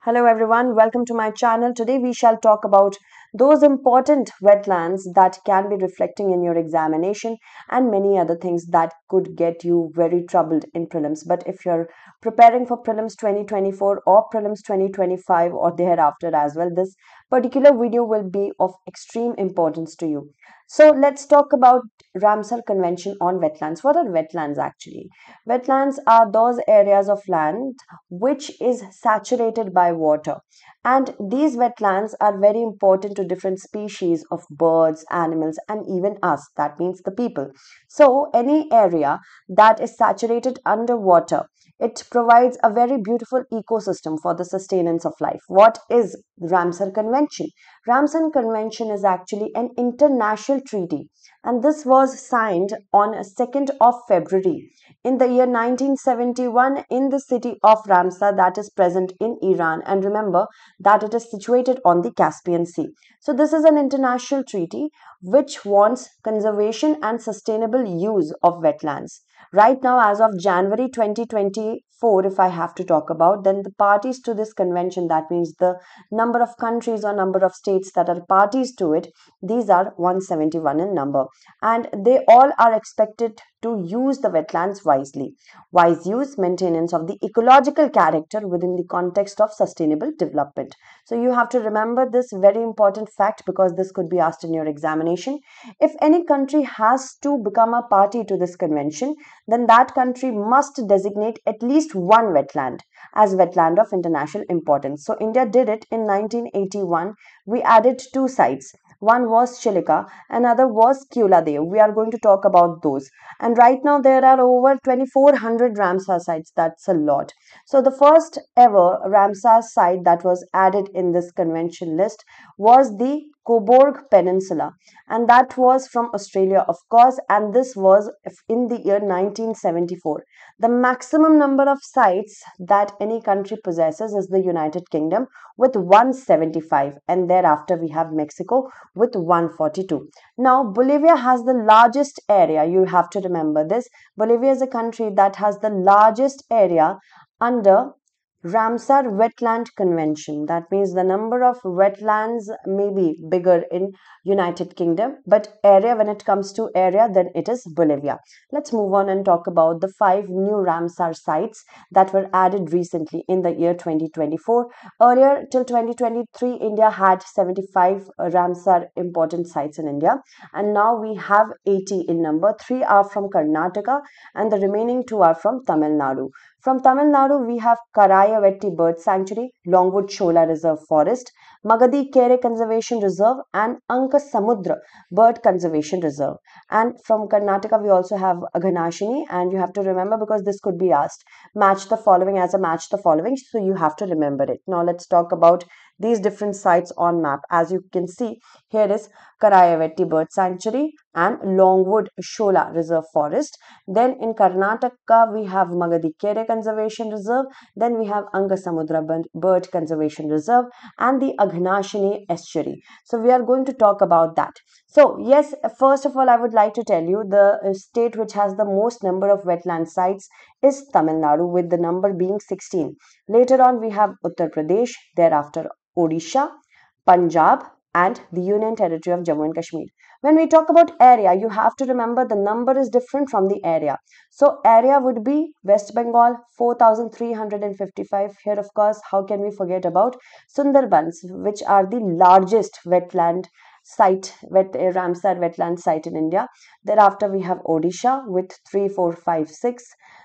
Hello everyone, welcome to my channel. Today we shall talk about those important wetlands that can be reflecting in your examination and many other things that could get you very troubled in prelims. But if you're preparing for prelims 2024 or prelims 2025 or thereafter as well, this particular video will be of extreme importance to you. So let's talk about Ramsar Convention on Wetlands. What are wetlands actually? Wetlands are those areas of land which is saturated by water, and these wetlands are very important to different species of birds, animals, and even us, that means the people. So any area that is saturated underwater, it provides a very beautiful ecosystem for the sustenance of life. What is Ramsar Convention? Ramsar Convention is actually an international treaty, and this was signed on 2nd of February in the year 1971 in the city of Ramsar, that is present in Iran. And remember that it is situated on the Caspian Sea. So this is an international treaty which wants conservation and sustainable use of wetlands. Right now, as of January 2024, if I have to talk about, then the parties to this convention, that means the number of countries or number of states that are parties to it, these are 171 in number, and they all are expected to use the wetlands wisely. Wise use, maintenance of the ecological character within the context of sustainable development. So you have to remember this very important fact because this could be asked in your examination. If any country has to become a party to this convention, then that country must designate at least one wetland as wetland of international importance. So India did it in 1981. We added two sites. One was Chilika, another was Keuladev. We are going to talk about those. And right now there are over 2400 Ramsar sites. That's a lot. So the first ever Ramsar site that was added in this convention list was the Cobourg Peninsula, and that was from Australia, of course, and this was in the year 1974. The maximum number of sites that any country possesses is the United Kingdom with 175, and thereafter we have Mexico with 142. Now, Bolivia has the largest area. You have to remember this. Bolivia is a country that has the largest area under Ramsar Wetland Convention. That means the number of wetlands may be bigger in United Kingdom, but area, when it comes to area, then it is Bolivia. Let's move on and talk about the 5 new Ramsar sites that were added recently in the year 2024. Earlier till 2023, India had 75 Ramsar important sites in India, and now we have 80 in number. 3 are from Karnataka and the remaining 2 are from Tamil Nadu. From Tamil Nadu, we have Karayavetti Bird Sanctuary, Longwood Shola Reserve Forest, Magadi Kere Conservation Reserve, and Anka Samudra Bird Conservation Reserve. And from Karnataka, we also have Aghanashini, and you have to remember because this could be asked. Match the following as a match the following, so you have to remember it. Now let's talk about these different sites on map. As you can see, here is Karayavetti Bird Sanctuary and Longwood Shola Reserve Forest. Then in Karnataka, we have Magadi Kere Conservation Reserve. Then we have Angasamudra Bird Conservation Reserve and the Aghnashini Estuary. So we are going to talk about that. So yes, first of all, I would like to tell you the state which has the most number of wetland sites is Tamil Nadu, with the number being 16. Later on, we have Uttar Pradesh, thereafter Odisha, Punjab, and the Union Territory of Jammu and Kashmir. When we talk about area, you have to remember the number is different from the area. So area would be West Bengal 4,355. Here, of course, how can we forget about Sundarbans, which are the largest wetland site, Ramsar wetland site in India. Thereafter, we have Odisha with 3,456.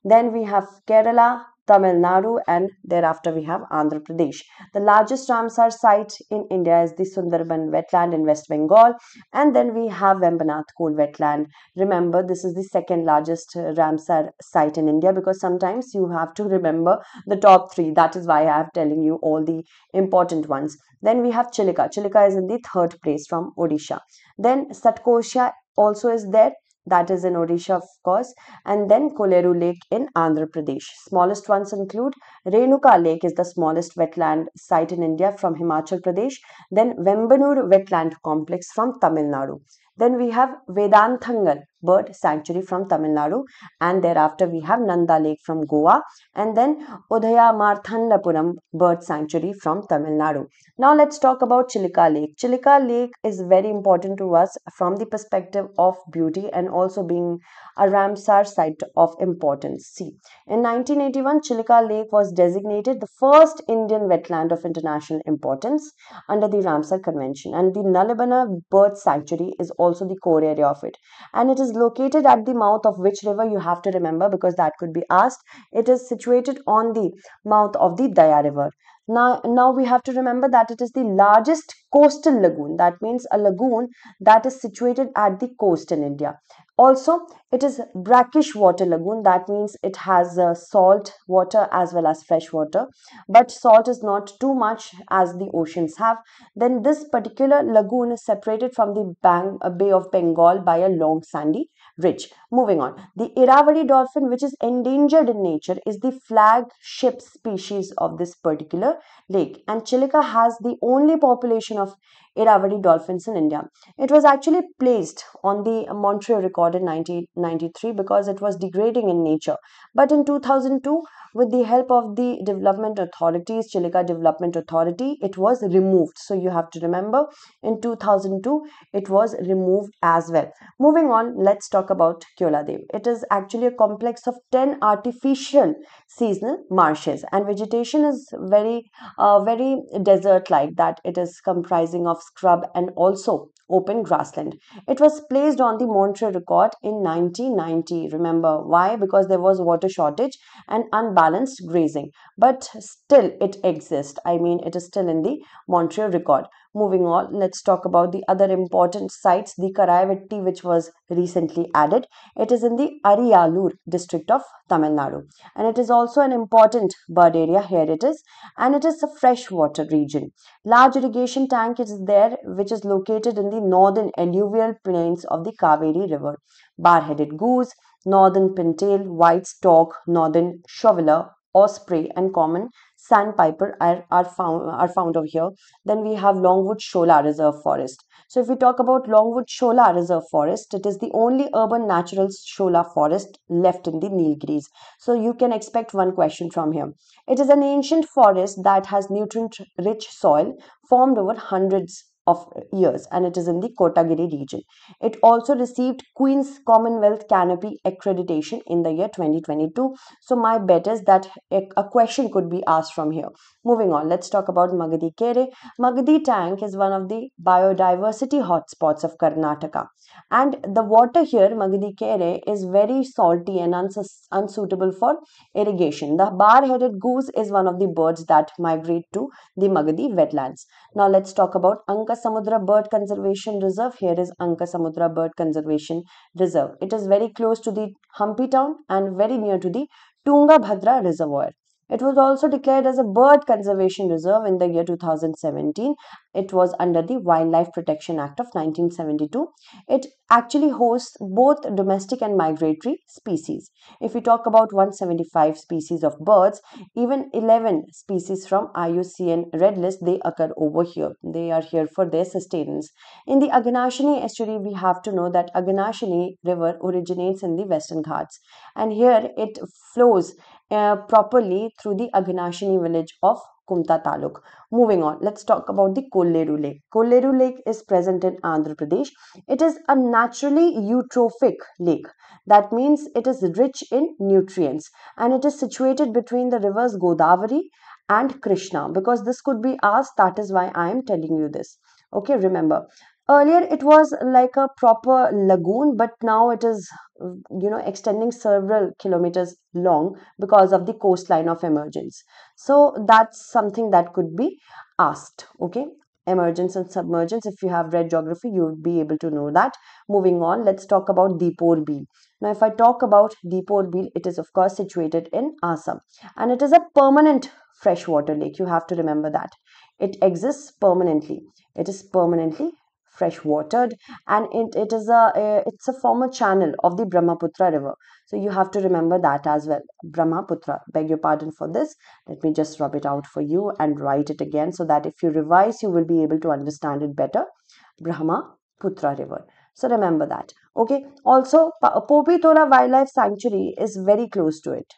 Then we have Kerala, Tamil Nadu, and thereafter we have Andhra Pradesh. The largest Ramsar site in India is the Sundarban wetland in West Bengal, and then we have Vembanath Kool wetland. Remember, this is the second largest Ramsar site in India because sometimes you have to remember the top 3. That is why I am telling you all the important ones. Then we have Chilika. Chilika is in the 3rd place from Odisha. Then Satkosha also is there. That is in Odisha, of course, and then Koleru Lake in Andhra Pradesh. Smallest ones include Renuka Lake is the smallest wetland site in India from Himachal Pradesh, then Vembanur Wetland Complex from Tamil Nadu. Then we have Vedanthangal, Bird Sanctuary from Tamil Nadu, and thereafter we have Nanda Lake from Goa, and then Udaya Marthandapuram Bird Sanctuary from Tamil Nadu. Now let's talk about Chilika Lake. Chilika Lake is very important to us from the perspective of beauty and also being a Ramsar site of importance. See, in 1981, Chilika Lake was designated the first Indian wetland of international importance under the Ramsar Convention, and the Nalibana Bird Sanctuary is also the core area of it. And it is located at the mouth of which river, you have to remember, because that could be asked. It is situated on the mouth of the Daya River. Now we have to remember that it is the largest coastal lagoon. That means a lagoon that is situated at the coast in India. Also, it is brackish water lagoon. That means it has salt water as well as fresh water, but salt is not too much as the oceans have. Then this particular lagoon is separated from the Bay of Bengal by a long sandy ridge. Moving on, the Irrawaddy dolphin, which is endangered in nature, is the flagship species of this particular lake, and Chilika has the only population of Irrawaddy dolphins in India. It was actually placed on the Montreal record in 1993 because it was degrading in nature. But in 2002, with the help of the development authorities, Chilika Development Authority, it was removed. So you have to remember, in 2002, it was removed as well. Moving on, let's talk about Kyoladev. It is actually a complex of 10 artificial seasonal marshes, and vegetation is very desert-like, that it is comprising of scrub and also open grassland. It was placed on the Montreal record in 1990. Remember why? Because there was water shortage and unbalanced grazing, but still it exists. I mean, it is still in the Montreal record. Moving on, let's talk about the other important sites, the Karaivetti, which was recently added. It is in the Ariyalur district of Tamil Nadu, and it is also an important bird area. Here it is, and it is a freshwater region. Large irrigation tank is there, which is located in the northern alluvial plains of the Kaveri River. Bar-headed goose, northern pintail, white stork, northern shoveler, osprey, and common sandpiper are found over here. Then we have Longwood Shola Reserve Forest. So if we talk about Longwood Shola Reserve Forest, it is the only urban natural Shola forest left in the Nilgiris. So you can expect one question from here. It is an ancient forest that has nutrient-rich soil formed over hundreds of years, and it is in the Kotagiri region. It also received Queen's Commonwealth Canopy accreditation in the year 2022. So my bet is that a question could be asked from here. Moving on, let's talk about Magadi Kere. Magadi Tank is one of the biodiversity hotspots of Karnataka, and the water here, Magadi Kere, is very salty and unsuitable for irrigation. The bar-headed goose is one of the birds that migrate to the Magadi wetlands. Now let's talk about Anka Samudra Bird Conservation Reserve. Here is Anka Samudra Bird Conservation Reserve. It is very close to the Hampi town and very near to the Tungabhadra Reservoir. It was also declared as a bird conservation reserve in the year 2017. It was under the Wildlife Protection Act of 1972. It actually hosts both domestic and migratory species. If we talk about 175 species of birds, even 11 species from IUCN Red List, they occur over here. They are here for their sustenance. In the Aganashini estuary, we have to know that Aganashini river originates in the Western Ghats, and here it flows properly through the Aganashini village of Kumta Taluk. Moving on, let's talk about the Kolleru Lake. Kolleru Lake is present in Andhra Pradesh. It is a naturally eutrophic lake. That means it is rich in nutrients, and it is situated between the rivers Godavari and Krishna, because this could be asked. That is why I am telling you this. Okay, remember. Earlier it was like a proper lagoon, but now it is, extending several kilometers long because of the coastline of emergence. So that's something that could be asked. Okay, emergence and submergence. If you have read geography, you would be able to know that. Moving on, let's talk about Deepor Beel. Now, if I talk about Deepor Beel, it is of course situated in Assam, and it is a permanent freshwater lake. You have to remember that it exists permanently. It is permanently fresh watered, and it's a former channel of the Brahmaputra river. So you have to remember that as well. Brahmaputra, beg your pardon for this. Let me just rub it out for you and write it again, so that if you revise, you will be able to understand it better. Brahmaputra river. So remember that. Okay, also Pobitola Wildlife Sanctuary is very close to it.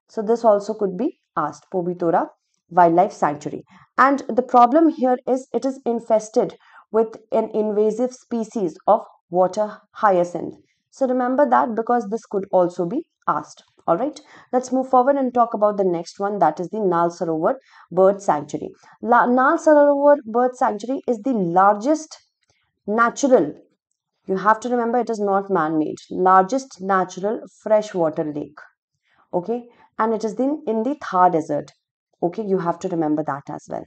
So this also could be asked, Pobitora Wildlife Sanctuary. And the problem here is it is infested with an invasive species of water hyacinth. So remember that because this could also be asked. All right, let's move forward and talk about the next one, that is the Nal Sarovar Bird Sanctuary. Nal Sarovar Bird Sanctuary is the largest natural, you have to remember it is not man-made, largest natural freshwater lake. Okay, and it is in the Thar desert. Okay, you have to remember that as well.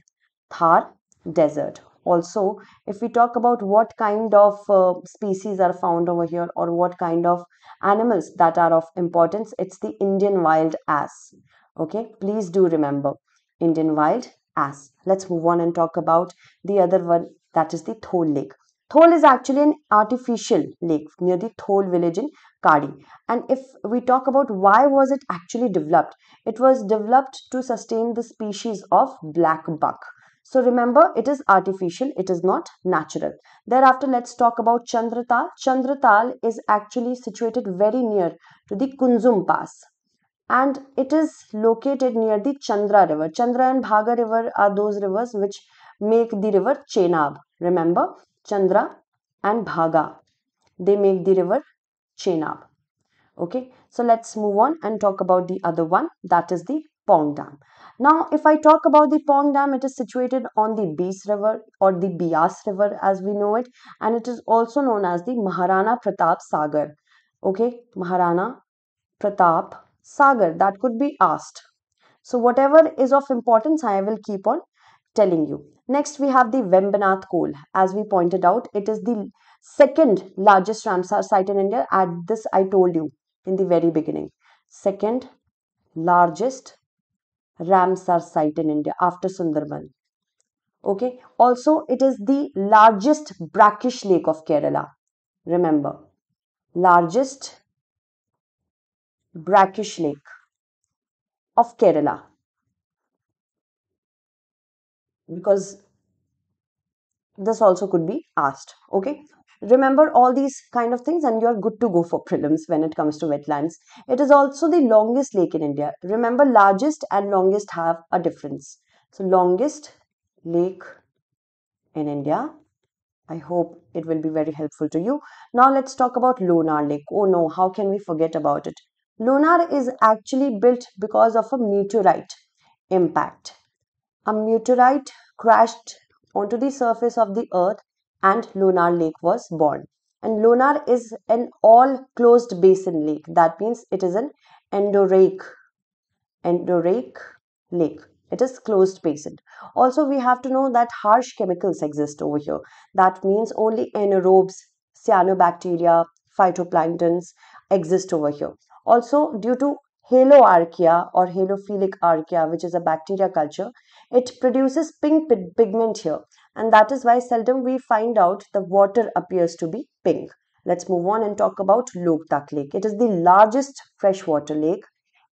Thar desert. Also, if we talk about what kind of species are found over here or what kind of animals that are of importance, it's the Indian wild ass. Okay, please do remember Indian wild ass. Let's move on and talk about the other one, that is the Thol lake. Thol is actually an artificial lake near the Thol village in Kadi. And if we talk about why was it actually developed, it was developed to sustain the species of black buck. So remember, it is artificial, it is not natural. Thereafter, let's talk about Chandratal. Chandratal is actually situated very near to the Kunzum Pass, and it is located near the Chandra river. Chandra and Bhaga river are those rivers which make the river Chenab. Remember, Chandra and Bhaga, they make the river Chenab. Okay, so let's move on and talk about the other one, that is the Pong Dam. Now, if I talk about the Pong Dam, it is situated on the Beas River or the Bias River as we know it, and it is also known as the Maharana Pratap Sagar. Okay, Maharana Pratap Sagar, that could be asked. So, whatever is of importance, I will keep on telling you. Next, we have the Vembanath Koal. As we pointed out, it is the second largest Ramsar site in India. At this, I told you in the very beginning. Second largest Ramsar site in India after Sundarban. Okay. Also, it is the largest brackish lake of Kerala. Remember, largest brackish lake of Kerala, because this also could be asked. Okay, remember all these kind of things and you're good to go for prelims when it comes to wetlands. It is also the longest lake in India. Remember, largest and longest have a difference. So longest lake in India, I hope it will be very helpful to you. Now let's talk about Lonar Lake. Oh no, how can we forget about it? Lonar is actually built because of a meteorite impact. A meteorite crashed onto the surface of the earth and Lonar Lake was born. And Lonar is an all closed basin lake. That means it is an endorheic lake. It is closed basin. Also, we have to know that harsh chemicals exist over here. That means only anaerobes, cyanobacteria, phytoplanktons exist over here. Also, due to haloarchaea or halophilic archaea, which is a bacteria culture, it produces pink pigment here, and that is why seldom we find out the water appears to be pink. Let's move on and talk about Loktak Lake. It is the largest freshwater lake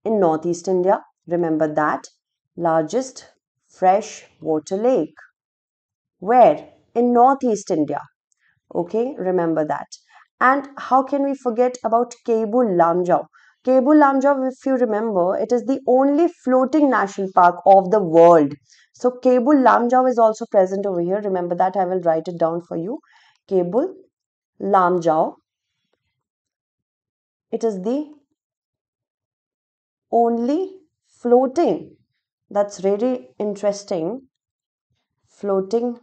in Northeast India. Remember that. Largest freshwater lake. Where? In Northeast India. Okay, remember that. And how can we forget about Kebul Lamjau? Kebul Lamjau, if you remember, it is the only floating national park of the world. So Kebul Lamjau is also present over here. Remember that. I will write it down for you. Kebul Lamjau. It is the only floating. That's really interesting. Floating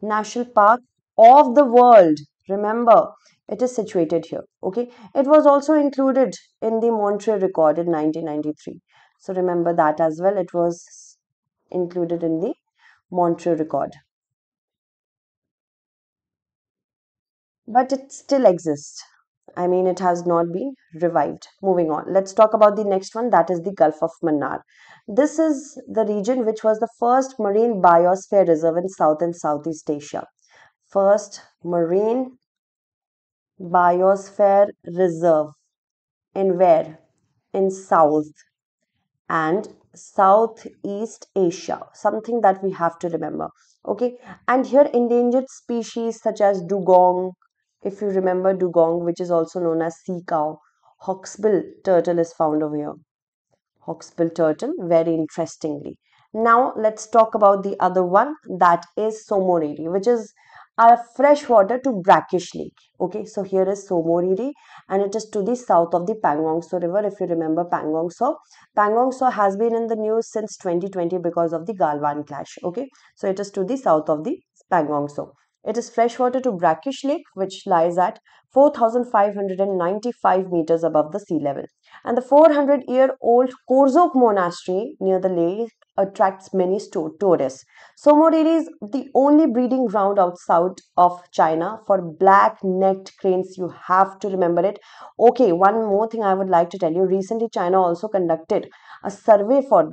national park of the world. Remember, it is situated here. Okay, it was also included in the Montreal Record in 1993. So remember that as well. It was included in the Montreal Record, but it still exists. I mean, it has not been revived. Moving on, let's talk about the next one, that is the Gulf of Mannar. This is the region which was the first marine biosphere reserve in South and Southeast Asia. First marine biosphere reserve in where? In South and Southeast Asia, something that we have to remember. Okay, and here endangered species such as dugong, If you remember dugong, which is also known as sea cow, hawksbill turtle is found over here. Hawksbill turtle, very interestingly. Now let's talk about the other one, that is Somoriri, which is a freshwater to brackish lake. Okay, so here is Somoriri, and it is to the south of the Pangong Tso River. If you remember Pangong Tso has been in the news since 2020 because of the Galwan clash. Okay, so it is to the south of the Pangong Tso. It is freshwater to brackish lake, which lies at 4,595 meters above the sea level. And the 400-year-old Korzok monastery near the lake attracts many tourists. Somoriri is the only breeding ground outside of China for black-necked cranes. You have to remember it. Okay, one more thing I would like to tell you. Recently, China also conducted a survey for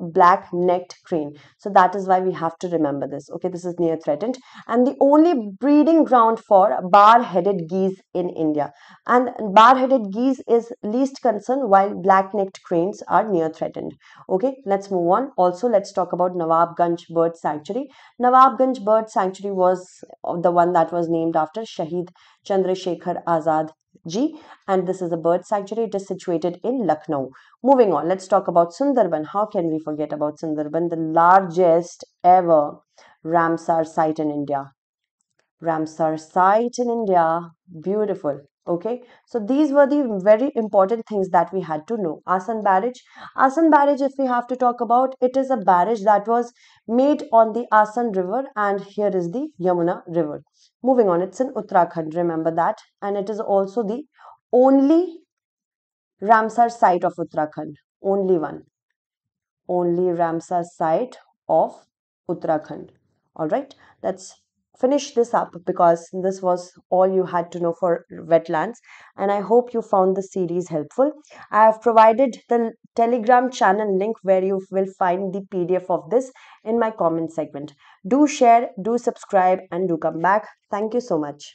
black-necked crane. So that is why we have to remember this. Okay, this is near threatened, and the only breeding ground for bar-headed geese in India. And bar-headed geese is least concern, while black-necked cranes are near threatened. Okay, let's move on. Also, let's talk about Nawabganj Bird Sanctuary. Nawabganj Bird Sanctuary was the one that was named after Shahid Chandrasekhar Azad ji, and this is a bird sanctuary. It is situated in Lucknow. Moving on, let's talk about Sundarban. How can we forget about Sundarban, the largest ever Ramsar site in India? Ramsar site in India. Beautiful. Okay, so these were the very important things that we had to know. Asan Barrage. Asan Barrage, if we have to talk about, it is a barrage that was made on the Asan River, and here is the Yamuna River. Moving on, it's in Uttarakhand, remember that, and it is also the only Ramsar site of Uttarakhand. Only one. Only Ramsar site of Uttarakhand. All right, let's finish this up because this was all you had to know for wetlands, and I hope you found the series helpful. I have provided the Telegram channel link where you will find the PDF of this in my comment segment. Do share, do subscribe, and do come back. Thank you so much.